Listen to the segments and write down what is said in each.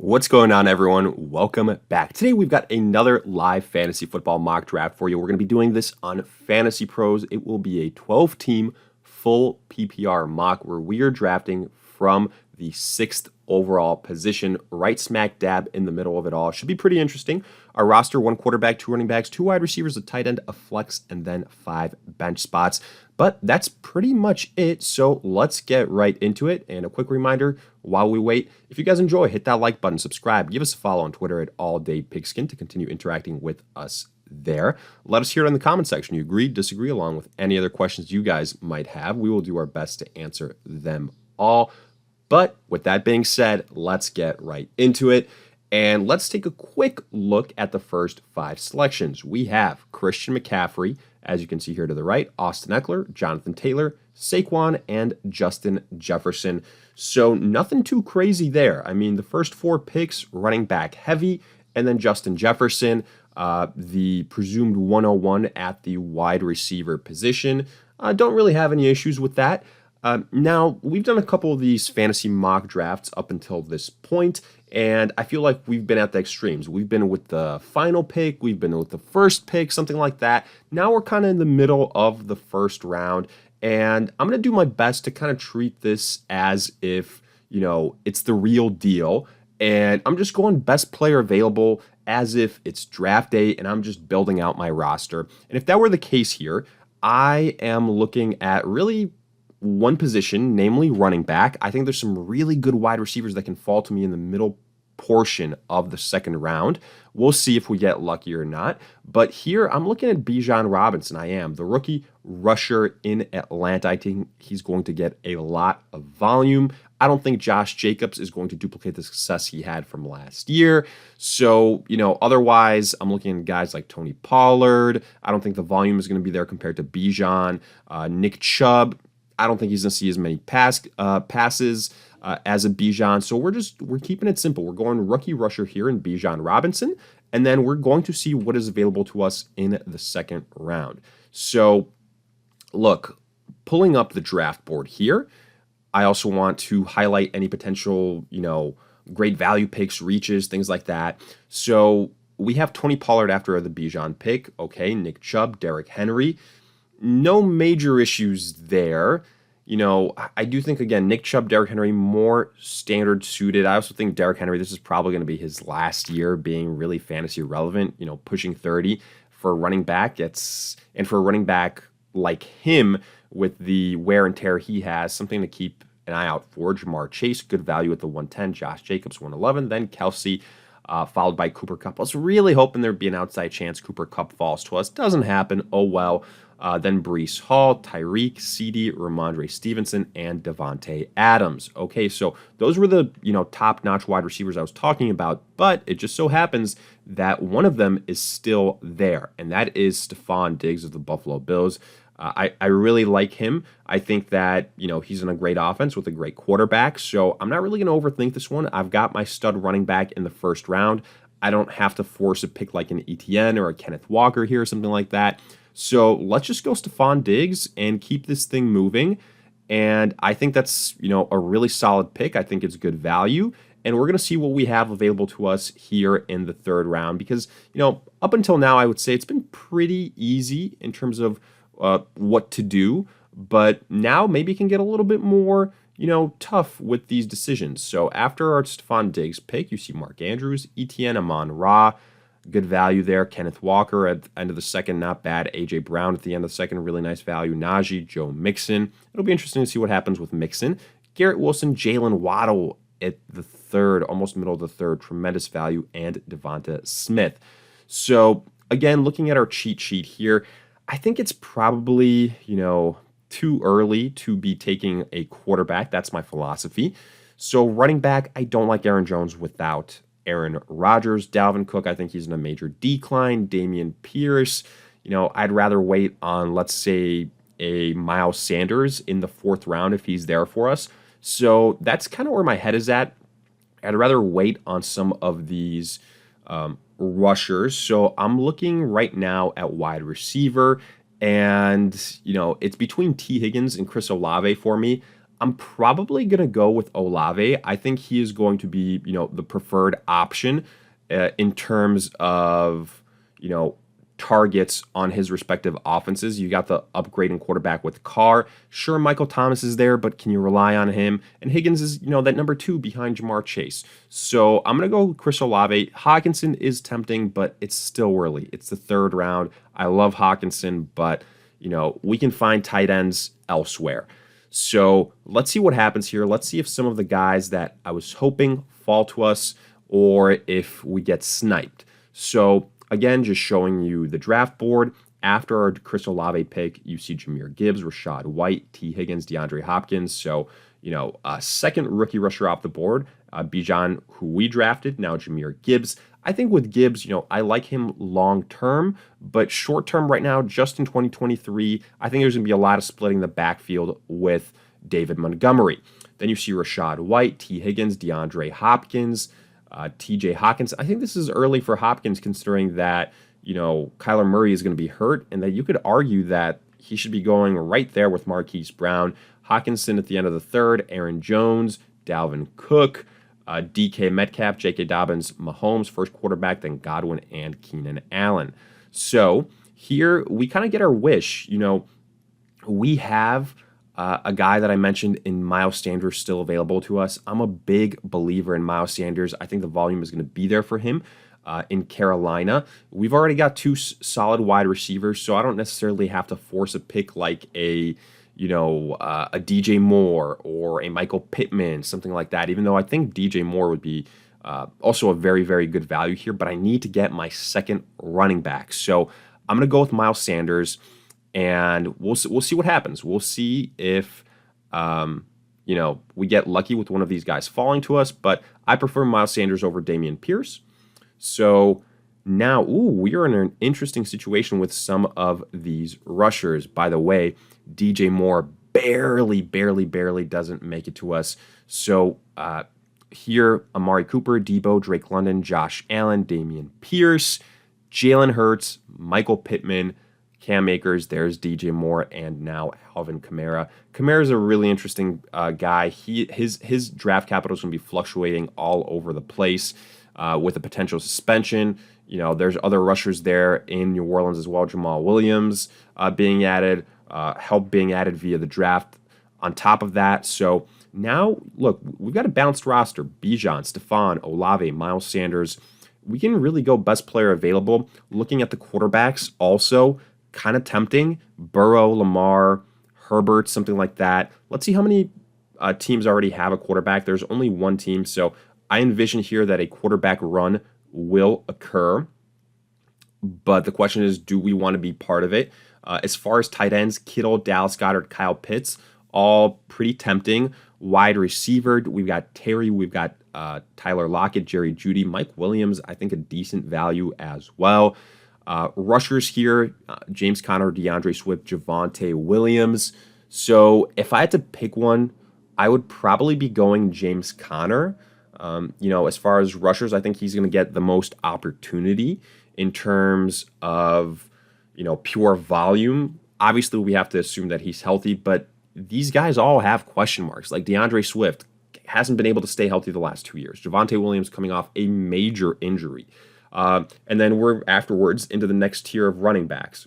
What's going on, everyone? Welcome back. Today, we've got another live fantasy football mock draft for you. We're going to be doing this on Fantasy Pros. It will be a 12-team full PPR mock where we are drafting from the 6th overall position, right smack dab in the middle of it all. Should be pretty interesting. Our roster: 1 quarterback, 2 running backs, 2 wide receivers, a tight end, a flex, and then 5 bench spots. But that's pretty much it. So let's get right into it. And a quick reminder while we wait, if you guys enjoy, hit that like button, subscribe, give us a follow on Twitter at AllDayPigskin to continue interacting with us there. Let us hear it in the comment section. You agree, disagree, along with any other questions you guys might have. We will do our best to answer them all. But with that being said, let's get right into it. And let's take a quick look at the first 5 selections. We have Christian McCaffrey, as you can see here to the right, Austin Eckler, Jonathan Taylor, Saquon, and Justin Jefferson. So nothing too crazy there. I mean, the first 4 picks, running back heavy, and then Justin Jefferson, the presumed 101 at the wide receiver position. Don't really have any issues with that. Now, we've done a couple of these fantasy mock drafts up until this point, and I feel like we've been at the extremes. We've been with the final pick, we've been with the first pick, something like that. Now we're kind of in the middle of the first round, and I'm going to do my best to kind of treat this as if, it's the real deal. And I'm just going best player available as if it's draft day and I'm just building out my roster. And if that were the case here, I am looking at really one position, namely running back. I think there's some really good wide receivers that can fall to me in the middle portion of the second round. We'll see if we get lucky or not. But here I'm looking at Bijan Robinson. I am the rookie rusher in Atlanta. I think he's going to get a lot of volume. I don't think Josh Jacobs is going to duplicate the success he had from last year. So, otherwise, I'm looking at guys like Tony Pollard. I don't think the volume is going to be there compared to Bijan. Nick Chubb, I don't think he's going to see as many passes as a Bijan. So we're keeping it simple. We're going rookie rusher here in Bijan Robinson, and then we're going to see what is available to us in the second round. So, look, pulling up the draft board here, I also want to highlight any potential, great value picks, reaches, things like that. So we have Tony Pollard after the Bijan pick. Okay, Nick Chubb, Derrick Henry. No major issues there. I do think, again, Nick Chubb, Derrick Henry, more standard suited. I also think Derrick Henry, this is probably going to be his last year being really fantasy relevant, pushing 30 for a running back. And for a running back like him with the wear and tear he has, something to keep an eye out for. Jamar Chase, good value at the 110. Josh Jacobs, 111. Then Kelsey, followed by Cooper Kupp. I was really hoping there'd be an outside chance Cooper Kupp falls to us. Doesn't happen. Oh, well. Then Breece Hall, Tyreek, CD, Ramondre Stevenson, and Devontae Adams. Okay, so those were the top-notch wide receivers I was talking about, but it just so happens that one of them is still there, and that is Stephon Diggs of the Buffalo Bills. I really like him. I think that, he's in a great offense with a great quarterback, so I'm not really going to overthink this one. I've got my stud running back in the first round. I don't have to force a pick like an ETN or a Kenneth Walker here or something like that. So let's just go Stephon Diggs and keep this thing moving. And I think that's, a really solid pick. I think it's good value. And we're going to see what we have available to us here in the third round. Because, up until now, I would say it's been pretty easy in terms of what to do. But now maybe it can get a little bit more, tough with these decisions. So after our Stephon Diggs pick, you see Mark Andrews, Etienne, Amon-Ra. Good value there. Kenneth Walker at the end of the second, not bad. A.J. Brown at the end of the second, really nice value. Najee, Joe Mixon. It'll be interesting to see what happens with Mixon. Garrett Wilson, Jalen Waddle at the third, almost middle of the third. Tremendous value. And Devonta Smith. So, again, looking at our cheat sheet here, I think it's probably, too early to be taking a quarterback. That's my philosophy. So, running back, I don't like Aaron Jones without Aaron Rodgers. Dalvin Cook, I think he's in a major decline. Damian Pierce, I'd rather wait on, let's say, a Miles Sanders in the fourth round if he's there for us. So that's kind of where my head is at. I'd rather wait on some of these rushers. So I'm looking right now at wide receiver, and, it's between T. Higgins and Chris Olave for me. I'm probably going to go with Olave. I think he is going to be, the preferred option in terms of, you know, targets on his respective offenses. You got the upgrade in quarterback with Carr. Sure, Michael Thomas is there, but can you rely on him? And Higgins is, that number 2 behind Jamar Chase. So I'm going to go Chris Olave. Hawkinson is tempting, but it's still early. It's the 3rd round. I love Hawkinson, but, we can find tight ends elsewhere. So let's see what happens here. Let's see if some of the guys that I was hoping fall to us or if we get sniped. So again, just showing you the draft board. After our Chris Olave pick, you see Jahmyr Gibbs, Rachaad White, T. Higgins, DeAndre Hopkins. So, a second rookie rusher off the board. Bijan, who we drafted, now Jahmyr Gibbs. I think with Gibbs, I like him long term, but short term right now, just in 2023, I think there's going to be a lot of splitting the backfield with David Montgomery. Then you see Rachaad White, T. Higgins, DeAndre Hopkins, TJ Hawkins. I think this is early for Hopkins considering that, Kyler Murray is going to be hurt and that you could argue that he should be going right there with Marquise Brown. Hawkinson at the end of the 3rd, Aaron Jones, Dalvin Cook, DK Metcalf, J.K. Dobbins, Mahomes, first quarterback, then Godwin and Keenan Allen. So here we kind of get our wish. We have a guy that I mentioned in Miles Sanders still available to us. I'm a big believer in Miles Sanders. I think the volume is going to be there for him in Carolina. We've already got 2 solid wide receivers, so I don't necessarily have to force a pick like a DJ Moore or a Michael Pittman, something like that, even though I think DJ Moore would be also a very, very good value here, but I need to get my second running back. So I'm going to go with Miles Sanders, and we'll see what happens. We'll see if, we get lucky with one of these guys falling to us, but I prefer Miles Sanders over Dameon Pierce. So now, we are in an interesting situation with some of these rushers. By the way, DJ Moore barely doesn't make it to us. So here, Amari Cooper, Debo, Drake London, Josh Allen, Dameon Pierce, Jalen Hurts, Michael Pittman, Cam Akers, there's DJ Moore, and now Alvin Kamara. Kamara is a really interesting guy. His draft capital is going to be fluctuating all over the place with a potential suspension. There's other rushers there in New Orleans as well. Jamal Williams being added, help being added via the draft on top of that. So now, look, we've got a balanced roster. Bijan, Stephon, Olave, Miles Sanders. We can really go best player available. Looking at the quarterbacks also, kind of tempting. Burrow, Lamar, Herbert, something like that. Let's see how many teams already have a quarterback. There's only one team, so I envision here that a quarterback run will occur. But the question is, do we want to be part of it? As far as tight ends, Kittle, Dallas Goedert, Kyle Pitts, all pretty tempting. Wide receiver, we've got Terry, we've got Tyler Lockett, Jerry Jeudy, Mike Williams, I think a decent value as well. Rushers here, James Conner, DeAndre Swift, Javonte Williams. So if I had to pick one, I would probably be going James Conner. As far as rushers, I think he's going to get the most opportunity in terms of, pure volume. Obviously, we have to assume that he's healthy, but these guys all have question marks. Like DeAndre Swift hasn't been able to stay healthy the last 2 years. Javonte Williams coming off a major injury. And then we're afterwards into the next tier of running backs.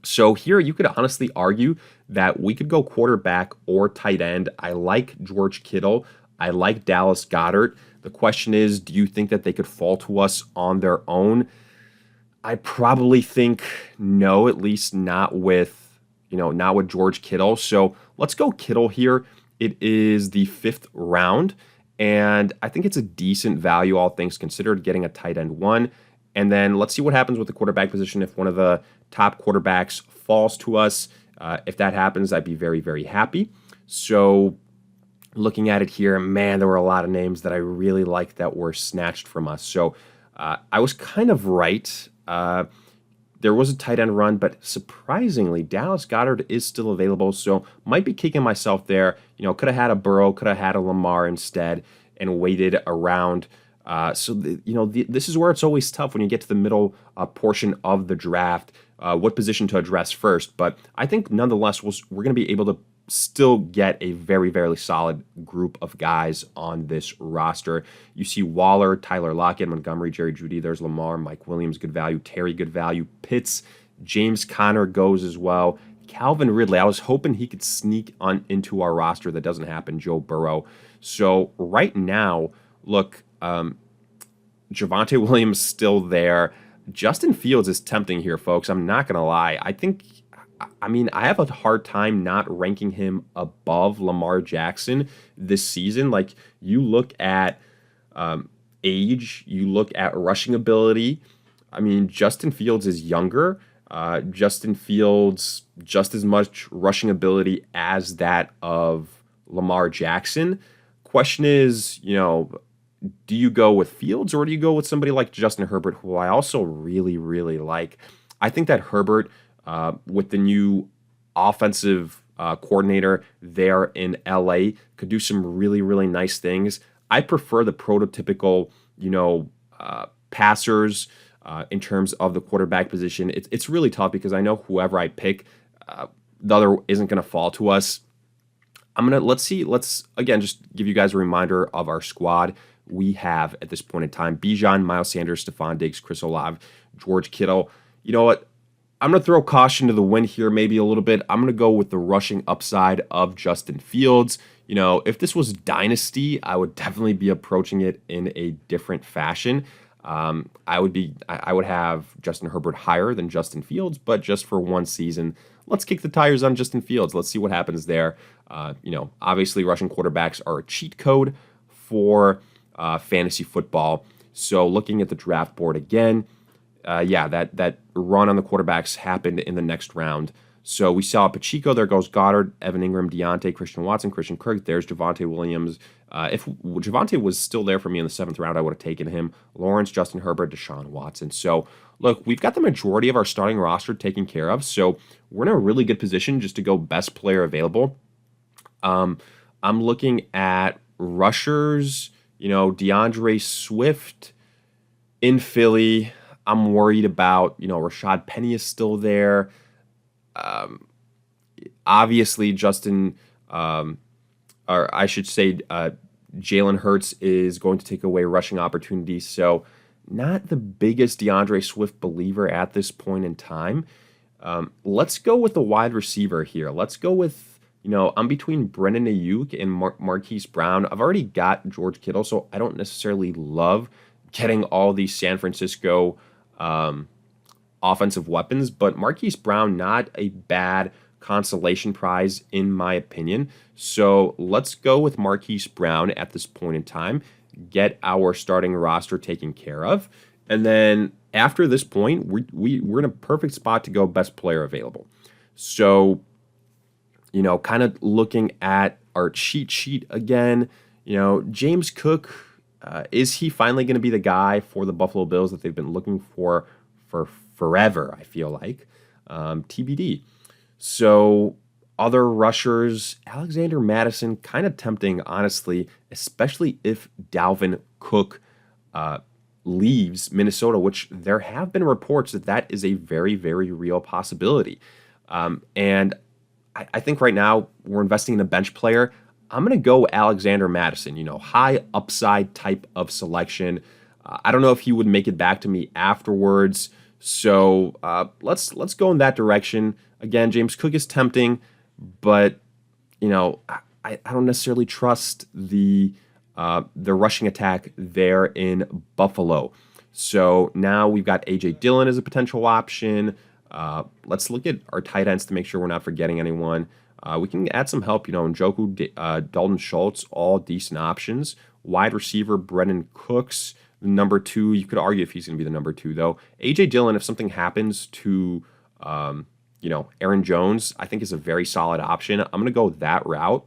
So here you could honestly argue that we could go quarterback or tight end. I like George Kittle. I like Dallas Goedert. The question is, do you think that they could fall to us on their own? I probably think no, at least not with George Kittle. So let's go Kittle here. It is the 5th round, and I think it's a decent value, all things considered, getting a tight end 1. And then let's see what happens with the quarterback position if one of the top quarterbacks falls to us. If that happens, I'd be very, very happy. So looking at it here, man, there were a lot of names that I really liked that were snatched from us. So I was kind of right. There was a tight end run, but surprisingly, Dallas Goedert is still available, so might be kicking myself there. Could have had a Burrow, could have had a Lamar instead, and waited around. This is where it's always tough when you get to the middle portion of the draft, what position to address first. But I think nonetheless, we're going to be able to still get a very, very solid group of guys on this roster. You see Waller, Tyler Lockett, Montgomery, Jerry Jeudy. There's Lamar, Mike Williams, good value. Terry, good value. Pitts, James Conner goes as well. Calvin Ridley, I was hoping he could sneak on into our roster. That doesn't happen. Joe Burrow. So right now, look, Javonte Williams still there. Justin Fields is tempting here, folks. I'm not going to lie. I have a hard time not ranking him above Lamar Jackson this season. Like, you look at age, you look at rushing ability. I mean, Justin Fields is younger. Justin Fields, just as much rushing ability as that of Lamar Jackson. Question is, do you go with Fields or do you go with somebody like Justin Herbert, who I also really, really like? I think that Herbert, with the new offensive coordinator there in LA, could do some really, really nice things. I prefer the prototypical, passers in terms of the quarterback position. It's really tough because I know whoever I pick, the other isn't going to fall to us. Let's again just give you guys a reminder of our squad. We have at this point in time Bijan, Miles Sanders, Stephon Diggs, Chris Olave, George Kittle. You know what? I'm going to throw caution to the wind here maybe a little bit. I'm going to go with the rushing upside of Justin Fields. If this was Dynasty, I would definitely be approaching it in a different fashion. I would have Justin Herbert higher than Justin Fields, but just for one season, let's kick the tires on Justin Fields. Let's see what happens there. Obviously rushing quarterbacks are a cheat code for fantasy football. So looking at the draft board again, that run on the quarterbacks happened in the next round. So we saw Pacheco, there goes Goddard, Evan Ingram, Deontay, Christian Watson, Christian Kirk, there's Javonte Williams. If Javonte was still there for me in the 7th round, I would have taken him. Lawrence, Justin Herbert, Deshaun Watson. So look, we've got the majority of our starting roster taken care of. So we're in a really good position just to go best player available. I'm looking at rushers, DeAndre Swift in Philly. I'm worried about, Rashad Penny is still there. Obviously, Jalen Hurts is going to take away rushing opportunities. So not the biggest DeAndre Swift believer at this point in time. Let's go with the wide receiver here. Let's go with, I'm between Brendan Ayuk and Marquise Brown. I've already got George Kittle, so I don't necessarily love getting all these San Francisco offensive weapons, but Marquise Brown, not a bad consolation prize in my opinion. So let's go with Marquise Brown at this point in time, get our starting roster taken care of, and then after this point, we're in a perfect spot to go best player available. So, kind of looking at our cheat sheet again, James Cook, is he finally going to be the guy for the Buffalo Bills that they've been looking for forever, I feel like? TBD. So other rushers, Alexander Mattison, kind of tempting, honestly, especially if Dalvin Cook leaves Minnesota, which there have been reports that is a very, very real possibility. And I think right now we're investing in a bench player. I'm going to go Alexander Mattison, high upside type of selection. I don't know if he would make it back to me afterwards. So let's go in that direction. Again, James Cook is tempting, but I don't necessarily trust the rushing attack there in Buffalo. So now we've got A.J. Dillon as a potential option. Let's look at our tight ends to make sure we're not forgetting anyone. We can add some help, Njoku, Dalton Schultz, all decent options. Wide receiver, Brendan Cooks, number 2. You could argue if he's going to be the number 2, though. A.J. Dillon, if something happens to, Aaron Jones, I think is a very solid option. I'm going to go that route.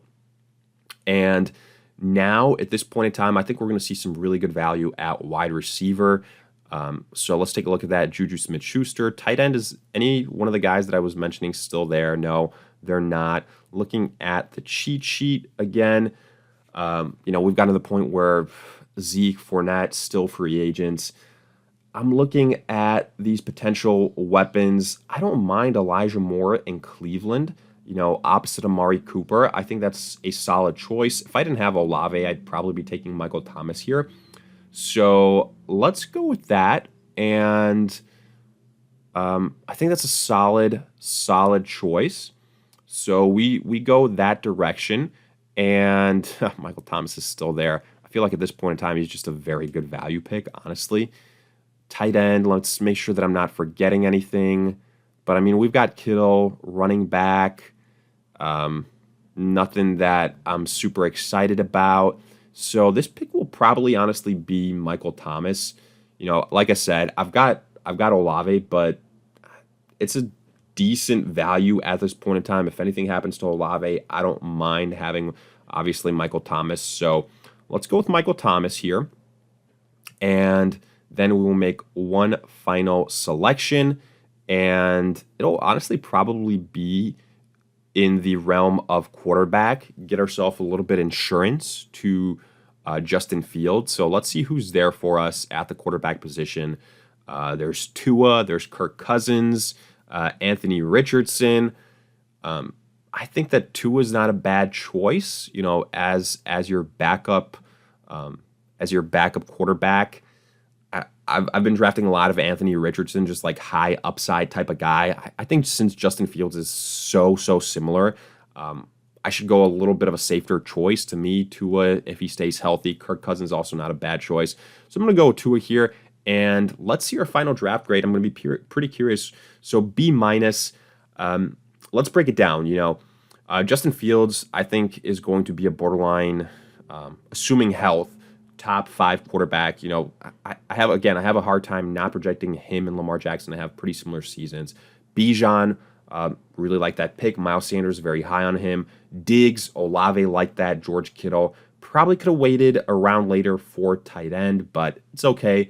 And now, at this point in time, I think we're going to see some really good value at wide receiver. So let's take a look at that. Juju Smith-Schuster. Tight end, is any one of the guys that I was mentioning still there? No, they're not. Looking at the cheat sheet again, we've gotten to the point where Zeke, Fournette, still free agents. I'm looking at these potential weapons. I don't mind Elijah Moore in Cleveland. opposite Amari Cooper. I think that's a solid choice. If I didn't have Olave, I'd probably be taking Michael Thomas here. So let's go with that. And I think that's a solid choice. So we go that direction. And Michael Thomas is still there. I feel like at this point in time, he's just a very good value pick, honestly. Tight end, let's make sure that I'm not forgetting anything. But I mean, we've got Kittle, running back. Nothing that I'm super excited about. So this pick will probably honestly be Michael Thomas. Like I said, I've got Olave, but it's a decent value at this point in time. If anything happens to Olave, I don't mind having obviously Michael Thomas. So let's go with Michael Thomas here. And then we will make one final selection. And it'll honestly probably be in the realm of quarterback. Get ourselves a little bit insurance to Justin Fields. So let's see who's there for us at the quarterback position. There's Tua, there's Kirk Cousins, Anthony Richardson. I think that Tua is not a bad choice, as your backup quarterback. I've been drafting a lot of Anthony Richardson, just like high upside type of guy. I think since Justin Fields is so similar, I should go a little bit of a safer choice. To me, Tua, if he stays healthy. Kirk Cousins also not a bad choice. So I'm going to go with Tua here. And let's see our final draft grade. I'm going to be pretty curious. So B-. Let's break it down. Justin Fields, I think, is going to be a borderline, assuming health, top 5 quarterback. I have a hard time not projecting him and Lamar Jackson to have pretty similar seasons. Bijan, really like that pick. Miles Sanders, very high on him. Diggs, Olave, like that. George Kittle, probably could have waited around later for tight end, but it's okay.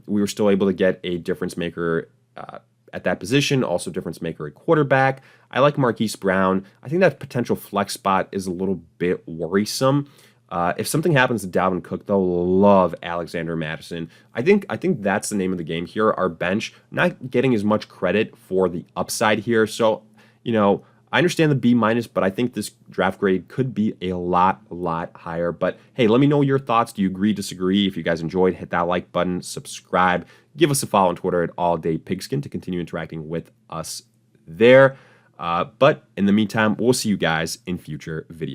We were still able to get a difference maker at that position, also difference maker at quarterback. I like Marquise Brown. I think that potential flex spot is a little bit worrisome. If something happens to Dalvin Cook, they'll love Alexander Mattison. I think that's the name of the game here. Our bench not getting as much credit for the upside here. So, I understand the B-, but I think this draft grade could be a lot higher. But hey, let me know your thoughts. Do you agree, disagree? If you guys enjoyed, hit that like button, subscribe, give us a follow on Twitter at AllDayPigskin to continue interacting with us there. But in the meantime, we'll see you guys in future videos.